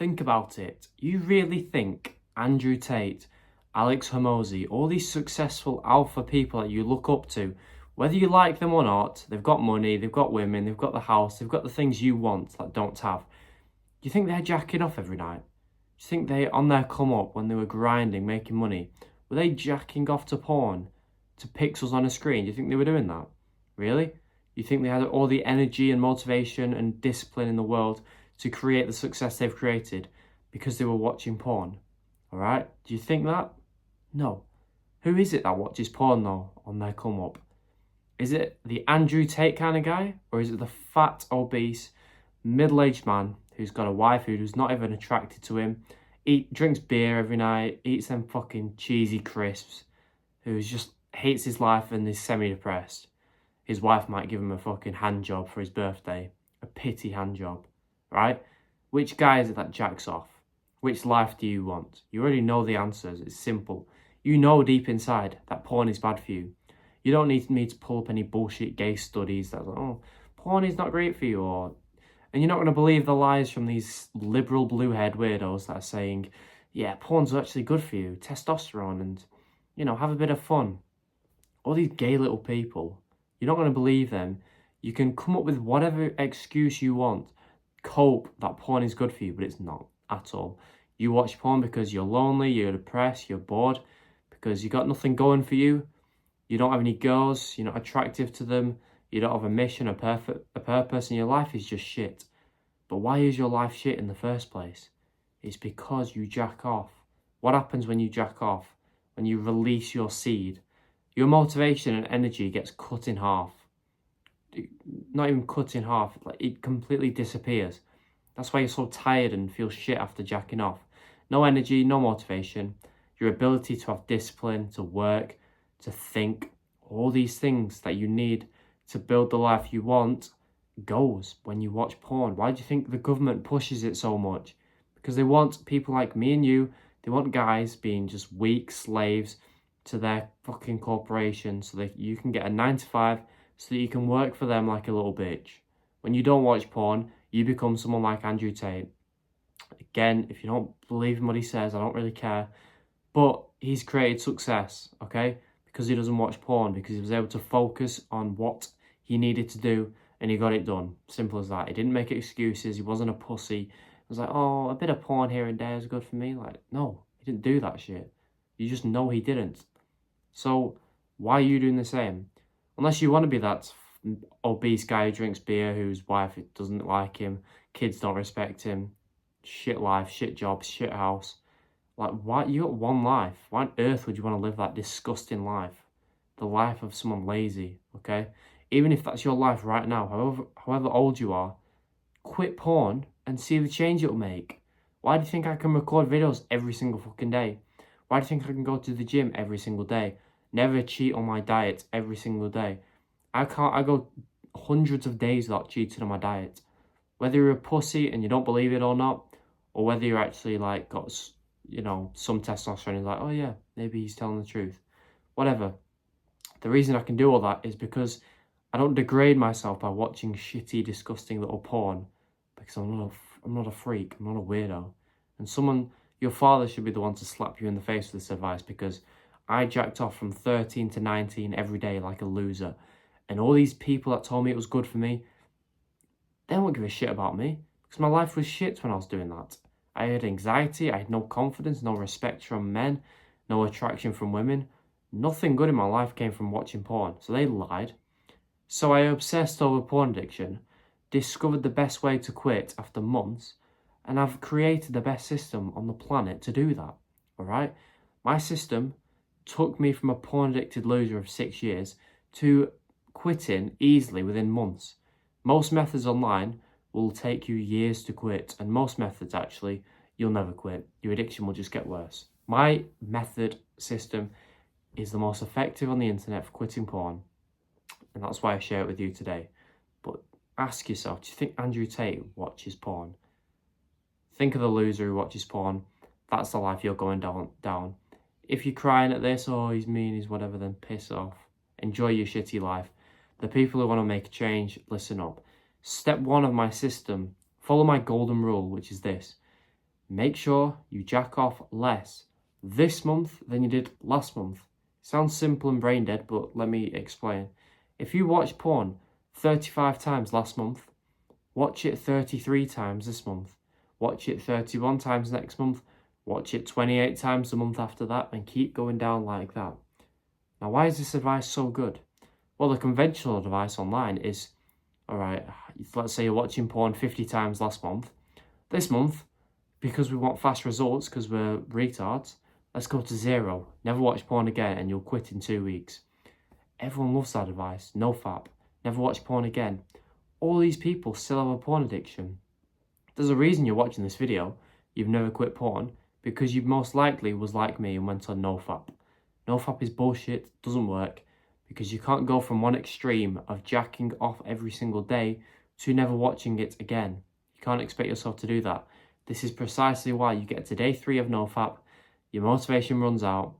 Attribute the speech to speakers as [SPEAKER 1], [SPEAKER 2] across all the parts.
[SPEAKER 1] Think about it. You really think Andrew Tate, Alex Hormozy, all these successful alpha people that you look up to, whether you like them or not, they've got money, they've got women, they've got the house, they've got the things you want that don't have. Do you think they're jacking off every night? Do you think they, on their come up when they were grinding, making money, were they jacking off to porn, to pixels on a screen? Do you think they were doing that? Really? You think they had all the energy and motivation and discipline in the world to create the success they've created because they were watching porn? All right? Do you think that? No. Who is it that watches porn though on their come up? Is it the Andrew Tate kind of guy, or is it the fat, obese, middle-aged man who's got a wife who's not even attracted to him, drinks beer every night, eats them fucking cheesy crisps, who just hates his life and is semi-depressed? His wife might give him a fucking hand job for his birthday, a pity hand job, right? Which guy is it that jacks off? Which life do you want? You already know the answers. It's simple. You know deep inside that porn is bad for you. You don't need me to pull up any bullshit gay studies that like, oh, porn is not great for you, and you're not going to believe the lies from these liberal blue-haired weirdos that are saying, yeah, porn's actually good for you, testosterone, and, you know, have a bit of fun. All these gay little people, you're not going to believe them. You can come up with whatever excuse you want, cope that porn is good for you, but it's not at all. You watch porn because you're lonely, you're depressed, you're bored, because you got nothing going for you. You don't have any girls, you're not attractive to them, you don't have a mission, a purpose, and your life is just shit. But why is your life shit in the first place? It's because you jack off. What happens when you jack off? When you release your seed? Your motivation and energy gets cut in half. Not even cut in half, like it completely disappears. That's why you're so tired and feel shit after jacking off. No energy, no motivation. Your ability to have discipline, to work, to think, all these things that you need to build the life you want goes when you watch porn. Why do you think the government pushes it so much? Because they want people like me and you, they want guys being just weak slaves to their fucking corporation so that you can get a 9 to 5 so that you can work for them like a little bitch. When you don't watch porn, you become someone like Andrew Tate. Again, if you don't believe in what he says, I don't really care. But he's created success, okay? Because he doesn't watch porn, because he was able to focus on what he needed to do and he got it done. Simple as that. He didn't make excuses. He wasn't a pussy. He was like, oh, a bit of porn here and there is good for me. Like, no, he didn't do that shit. You just know he didn't. So why are you doing the same? Unless you want to be that obese guy who drinks beer, whose wife doesn't like him, kids don't respect him, shit life, shit job, shit house. Like, why? You got one life. Why on earth would you want to live that disgusting life? The life of someone lazy, okay? Even if that's your life right now, however old you are, quit porn and see the change it'll make. Why do you think I can record videos every single fucking day? Why do you think I can go to the gym every single day? Never cheat on my diet every single day. I go hundreds of days without cheating on my diet. Whether you're a pussy and you don't believe it or not, or whether you're actually like got, you know, some testosterone and like, oh yeah, maybe he's telling the truth. Whatever. The reason I can do all that is because I don't degrade myself by watching shitty, disgusting little porn, because I'm not a freak, I'm not a weirdo. And your father should be the one to slap you in the face with this advice, because I jacked off from 13 to 19 every day like a loser. And all these people that told me it was good for me, they don't give a shit about me, because my life was shit when I was doing that. I had anxiety, I had no confidence, no respect from men, no attraction from women. Nothing good in my life came from watching porn, so they lied. So I obsessed over porn addiction, discovered the best way to quit after months, and I've created the best system on the planet to do that, alright? My system took me from a porn addicted loser of 6 years to quitting easily within months. Most methods online will take you years to quit, and most methods actually, you'll never quit. Your addiction will just get worse. My method system is the most effective on the internet for quitting porn, and that's why I share it with you today. But ask yourself, do you think Andrew Tate watches porn? Think of the loser who watches porn. That's the life you're going down. If you're crying at this, oh, he's mean, he's whatever, then piss off. Enjoy your shitty life. The people who want to make a change, listen up. Step 1 of my system, follow my golden rule, which is this. make sure you jack off less this month than you did last month. Sounds simple and brain dead, but let me explain. If you watched porn 35 times last month, watch it 33 times this month. Watch it 31 times next month. Watch it 28 times the month after that, and keep going down like that. Now, why is this advice so good? Well, the conventional advice online is, all right, let's say you're watching porn 50 times last month. This month, because we want fast results, because we're retards, let's go to 0. Never watch porn again and you'll quit in 2 weeks. Everyone loves that advice. No fap. Never watch porn again. All these people still have a porn addiction. There's a reason you're watching this video. You've never quit porn because you most likely was like me and went on nofap. Nofap is bullshit, doesn't work, because you can't go from one extreme of jacking off every single day to never watching it again. You can't expect yourself to do that. This is precisely why you get to day 3 of nofap, your motivation runs out,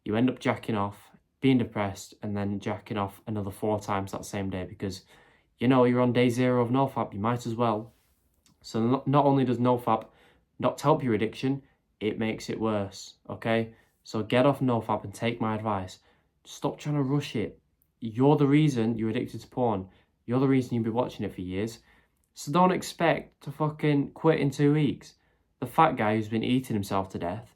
[SPEAKER 1] you end up jacking off, being depressed, and then jacking off another 4 times that same day because you know you're on day 0 of nofap, you might as well. So not only does nofap not help your addiction, it makes it worse, okay? So get off nofap and take my advice. Stop trying to rush it. You're the reason you're addicted to porn. You're the reason you've been watching it for years. So don't expect to fucking quit in 2 weeks. The fat guy who's been eating himself to death,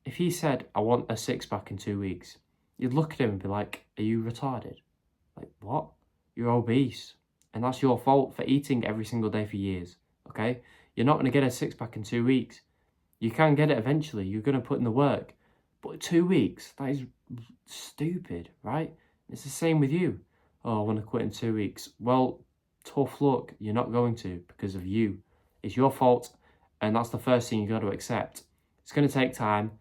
[SPEAKER 1] if he said, I want a 6-pack in 2 weeks, you'd look at him and be like, are you retarded? Like, what? You're obese. And that's your fault for eating every single day for years, okay? You're not going to get a 6-pack in 2 weeks. You can get it eventually. You're going to put in the work. But 2 weeks, that is stupid, right? It's the same with you. Oh, I want to quit in 2 weeks. Well, tough luck. You're not going to because of you. It's your fault, and that's the first thing you got to accept. It's going to take time,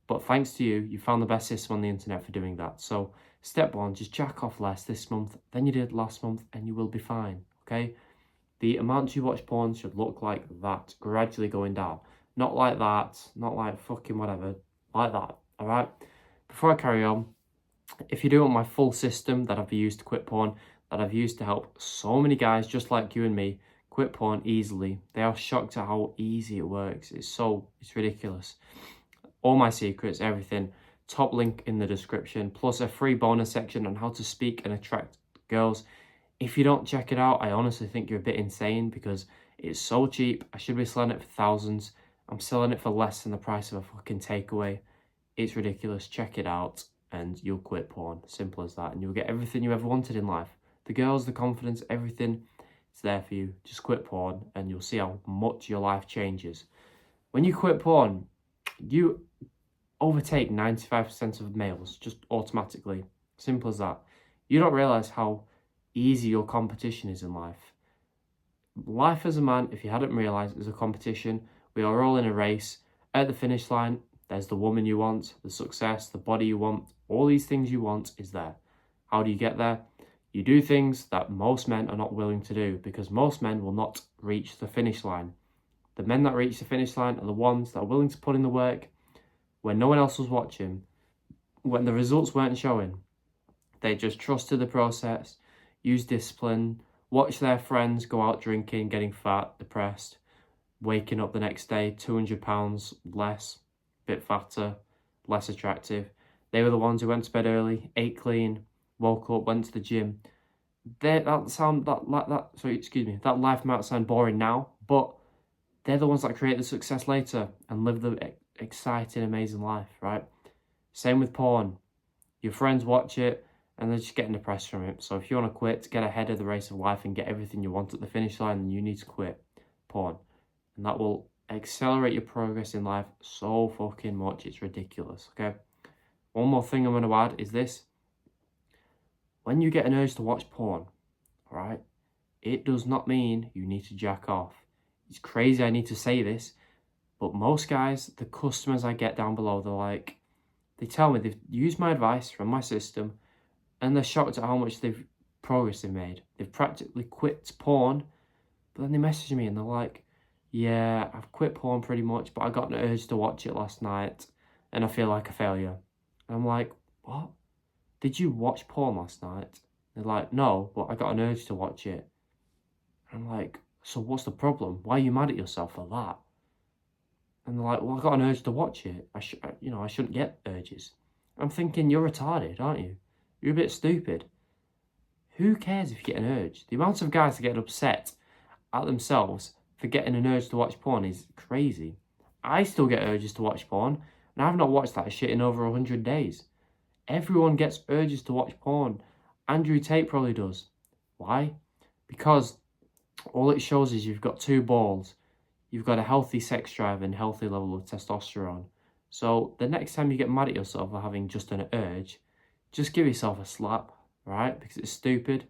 [SPEAKER 1] but thanks to you, you found the best system on the internet for doing that. So step 1, just jack off less this month than you did last month, and you will be fine, okay? The amount you watch porn should look like that, gradually going down. Not like that, not like fucking whatever, like that, all right? Before I carry on, if you do want my full system that I've used to quit porn, that I've used to help so many guys just like you and me quit porn easily, they are shocked at how easy it works. It's ridiculous. All my secrets, everything, top link in the description, plus a free bonus section on how to speak and attract girls. If you don't check it out, I honestly think you're a bit insane because it's so cheap. I should be selling it for thousands. I'm selling it for less than the price of a fucking takeaway. It's ridiculous. Check it out and you'll quit porn. Simple as that. And you'll get everything you ever wanted in life. The girls, the confidence, everything. It's there for you. Just quit porn and you'll see how much your life changes. When you quit porn, you overtake 95% of males just automatically. Simple as that. You don't realise how easy your competition is in life. Life as a man, if you hadn't realised, is a competition. We are all in a race. At the finish line, there's the woman you want, the success, the body you want, all these things you want is there. How do you get there? You do things that most men are not willing to do because most men will not reach the finish line. The men that reach the finish line are the ones that are willing to put in the work when no one else was watching, when the results weren't showing. They just trusted the process, used discipline, watched their friends go out drinking, getting fat, depressed, waking up the next day 200 pounds less, bit fatter, less attractive. They were the ones who went to bed early, ate clean, woke up, went to the gym. That life might sound boring now, but they're the ones that create the success later and live the exciting, amazing life, right? Same with porn. Your friends watch it and they're just getting depressed from it. So if you want to quit, to get ahead of the race of life and get everything you want at the finish line, then you need to quit porn. And that will accelerate your progress in life so fucking much. It's ridiculous, okay? One more thing I'm going to add is this. When you get an urge to watch porn, right, it does not mean you need to jack off. It's crazy I need to say this, but most guys, the customers I get down below, they tell me they've used my advice from my system and they're shocked at how much progress they've made. They've practically quit porn, but then they message me and they're like, yeah, I've quit porn pretty much, but I got an urge to watch it last night and I feel like a failure. And I'm like, what? Did you watch porn last night? They're like, no, but I got an urge to watch it. And I'm like, so what's the problem? Why are you mad at yourself for that? And they're like, well, I got an urge to watch it. I shouldn't get urges. I'm thinking, you're retarded, aren't you? You're a bit stupid. Who cares if you get an urge? The amount of guys that get upset at themselves for getting an urge to watch porn is crazy. I still get urges to watch porn, and I've not watched that shit in over 100 days. Everyone gets urges to watch porn. Andrew Tate probably does. Why? Because all it shows is you've got two balls. You've got a healthy sex drive and healthy level of testosterone. So the next time you get mad at yourself for having just an urge, just give yourself a slap, right? Because it's stupid.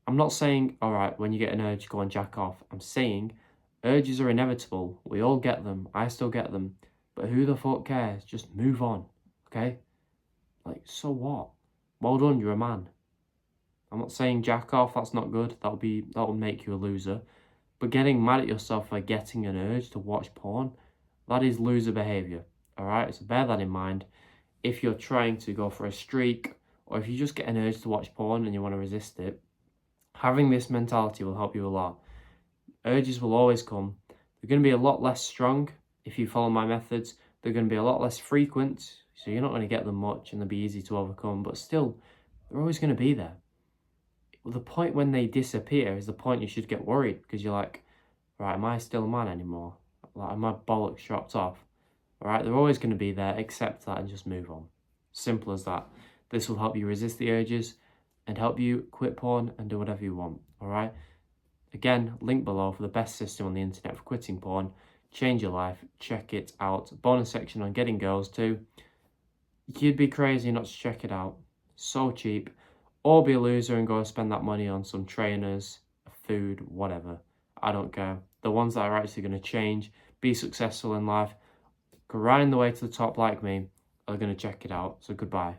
[SPEAKER 1] I'm not saying, all right, when you get an urge, go and jack off. I'm saying urges are inevitable. We all get them. I still get them. But who the fuck cares? Just move on, okay? Like, so what? Well done, you're a man. I'm not saying jack off, that's not good. That'll make you a loser. But getting mad at yourself for getting an urge to watch porn, that is loser behaviour, alright? So bear that in mind. If you're trying to go for a streak, or if you just get an urge to watch porn and you want to resist it, having this mentality will help you a lot. Urges will always come. They're going to be a lot less strong if you follow my methods. They're going to be a lot less frequent, so you're not going to get them much and they'll be easy to overcome, but still, they're always going to be there. The point when they disappear is the point you should get worried, because you're like, right, am I still a man anymore? Like, are my bollocks dropped off? Alright, they're always going to be there. Accept that and just move on. Simple as that. This will help you resist the urges and help you quit porn and do whatever you want. Alright? Again, link below for the best system on the internet for quitting porn. Change your life. Check it out. Bonus section on getting girls too. You'd be crazy not to check it out. So cheap. Or be a loser and go and spend that money on some trainers, food, whatever. I don't care. The ones that are actually going to change, be successful in life, grind the way to the top like me, are going to check it out. So goodbye.